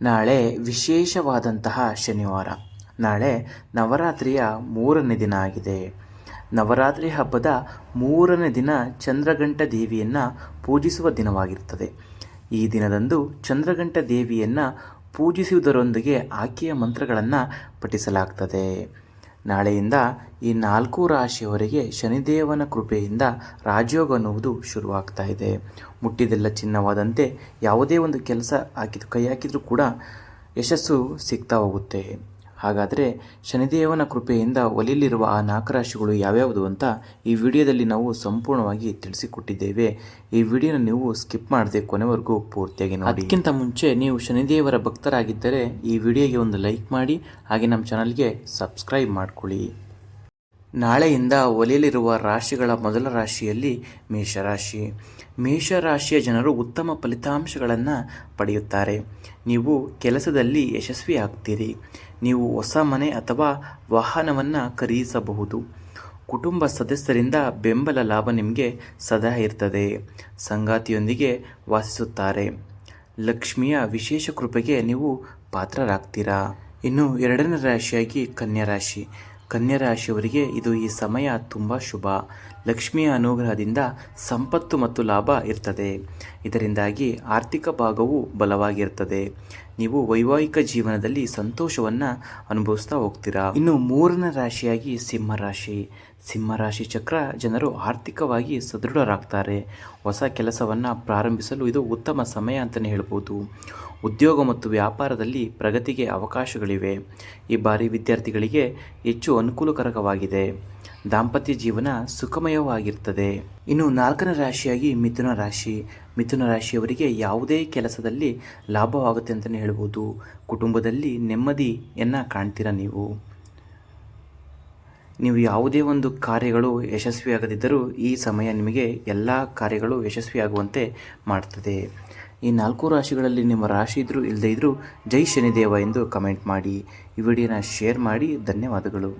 ನಾಳೆ ವಿಶೇಷವಾದಂತಹ ಶನಿವಾರ. ನಾಳೆ ನವರಾತ್ರಿಯ 3ನೇ ದಿನ ಆಗಿದೆ. ನವರಾತ್ರಿ ಹಬ್ಬದ 3ನೇ ದಿನ ಚಂದ್ರಘಂಟ ದೇವಿಯನ್ನು ಪೂಜಿಸುವ ದಿನವಾಗಿರುತ್ತದೆ. ಈ ದಿನದಂದು ಚಂದ್ರಘಂಟ ದೇವಿಯನ್ನು ಪೂಜಿಸುವುದರೊಂದಿಗೆ ಆಕೆಯ ಮಂತ್ರಗಳನ್ನು ಪಠಿಸಲಾಗ್ತದೆ. ನಾಳೆಯಿಂದ ಈ 4 ರಾಶಿಯವರಿಗೆ ಶನಿದೇವನ ಕೃಪೆಯಿಂದ ರಾಜಯೋಗ ಅನ್ನುವುದು ಶುರುವಾಗ್ತಾ ಇದೆ. ಮುಟ್ಟಿದೆಲ್ಲ ಚಿನ್ನವಾದಂತೆ ಯಾವುದೇ ಒಂದು ಕೆಲಸ ಕೈ ಹಾಕಿದರೂ ಕೂಡ ಯಶಸ್ಸು ಸಿಗ್ತಾ ಹೋಗುತ್ತೆ. ಹಾಗಾದರೆ ಶನಿದೇವನ ಕೃಪೆಯಿಂದ ಒಲಿಯಲಿರುವ ಆ 4 ರಾಶಿಗಳು ಯಾವ್ಯಾವುದು ಅಂತ ಈ ವಿಡಿಯೋದಲ್ಲಿ ನಾವು ಸಂಪೂರ್ಣವಾಗಿ ತಿಳಿಸಿಕೊಟ್ಟಿದ್ದೇವೆ. ಈ ವಿಡಿಯೋನ ನೀವು ಸ್ಕಿಪ್ ಮಾಡದೆ ಕೊನೆವರೆಗೂ ಪೂರ್ತಿಯಾಗಿ ನೋಡಿ. ಅದಕ್ಕಿಂತ ಮುಂಚೆ ನೀವು ಶನಿದೇವರ ಭಕ್ತರಾಗಿದ್ದರೆ ಈ ವಿಡಿಯೋಗೆ ಒಂದು ಲೈಕ್ ಮಾಡಿ, ಹಾಗೆ ನಮ್ಮ ಚಾನಲ್ಗೆ ಸಬ್ಸ್ಕ್ರೈಬ್ ಮಾಡ್ಕೊಳ್ಳಿ. ನಾಳೆಯಿಂದ ಒಲಿಯಲಿರುವ ರಾಶಿಗಳ ಮೊದಲ ರಾಶಿಯಲ್ಲಿ ಮೇಷರಾಶಿ. ಮೇಷರಾಶಿಯ ಜನರು ಉತ್ತಮ ಫಲಿತಾಂಶಗಳನ್ನು ಪಡೆಯುತ್ತಾರೆ. ನೀವು ಕೆಲಸದಲ್ಲಿ ಯಶಸ್ವಿ ಆಗ್ತೀರಿ. ನೀವು ಹೊಸ ಮನೆ ಅಥವಾ ವಾಹನವನ್ನು ಖರೀದಿಸಬಹುದು. ಕುಟುಂಬ ಸದಸ್ಯರಿಂದ ಬೆಂಬಲ ಲಾಭ ನಿಮಗೆ ಸದಾ ಇರ್ತದೆ. ಸಂಗಾತಿಯೊಂದಿಗೆ ವಾಸಿಸುತ್ತಾರೆ. ಲಕ್ಷ್ಮಿಯ ವಿಶೇಷ ಕೃಪೆಗೆ ನೀವು ಪಾತ್ರರಾಗ್ತೀರಾ. ಇನ್ನು 2ನೇ ರಾಶಿಯಾಗಿ ಕನ್ಯಾ ರಾಶಿ. ಕನ್ಯಾ ರಾಶಿಯವರಿಗೆ ಈ ಸಮಯ ತುಂಬ ಶುಭ. ಲಕ್ಷ್ಮಿಯ ಅನುಗ್ರಹದಿಂದ ಸಂಪತ್ತು ಮತ್ತು ಲಾಭ ಇರ್ತದೆ. ಇದರಿಂದಾಗಿ ಆರ್ಥಿಕ ಭಾಗವು ಬಲವಾಗಿರ್ತದೆ. ನೀವು ವೈವಾಹಿಕ ಜೀವನದಲ್ಲಿ ಸಂತೋಷವನ್ನು ಅನುಭವಿಸ್ತಾ ಹೋಗ್ತೀರಾ. ಇನ್ನು 3ನೇ ರಾಶಿಯಾಗಿ ಸಿಂಹರಾಶಿ. ಸಿಂಹರಾಶಿ ಚಕ್ರ ಜನರು ಆರ್ಥಿಕವಾಗಿ ಸದೃಢರಾಗ್ತಾರೆ. ಹೊಸ ಕೆಲಸವನ್ನು ಪ್ರಾರಂಭಿಸಲು ಇದು ಉತ್ತಮ ಸಮಯ ಅಂತಲೇ ಹೇಳ್ಬೋದು. ಉದ್ಯೋಗ ಮತ್ತು ವ್ಯಾಪಾರದಲ್ಲಿ ಪ್ರಗತಿಗೆ ಅವಕಾಶಗಳಿವೆ. ಈ ಬಾರಿ ವಿದ್ಯಾರ್ಥಿಗಳಿಗೆ ಹೆಚ್ಚು ಅನುಕೂಲಕರವಾಗಿದೆ. ದಾಂಪತ್ಯ ಜೀವನ ಸುಖಮಯವಾಗಿರ್ತದೆ. ಇನ್ನು 4ನೇ ರಾಶಿಯಾಗಿ ಮಿಥುನ ರಾಶಿ. ಮಿಥುನ ರಾಶಿಯವರಿಗೆ ಯಾವುದೇ ಕೆಲಸದಲ್ಲಿ ಲಾಭವಾಗುತ್ತೆ ಅಂತಲೇ ಹೇಳ್ಬೋದು. ಕುಟುಂಬದಲ್ಲಿ ನೆಮ್ಮದಿಯನ್ನು ಕಾಣ್ತೀರಾ. ನೀವು ಯಾವುದೇ ಒಂದು ಕಾರ್ಯಗಳು ಯಶಸ್ವಿಯಾಗದಿದ್ದರೂ ಈ ಸಮಯ ನಿಮಗೆ ಎಲ್ಲ ಕಾರ್ಯಗಳು ಯಶಸ್ವಿಯಾಗುವಂತೆ ಮಾಡ್ತದೆ. ಈ 4 ರಾಶಿಗಳಲ್ಲಿ ನಿಮ್ಮ ರಾಶಿ ಇದ್ದರೂ ಇಲ್ಲದೇ ಇದ್ದರೂ ಜೈ ಶನಿದೇವ ಎಂದು ಕಮೆಂಟ್ ಮಾಡಿ. ಈ ವಿಡಿಯೋನ ಶೇರ್ ಮಾಡಿ. ಧನ್ಯವಾದಗಳು.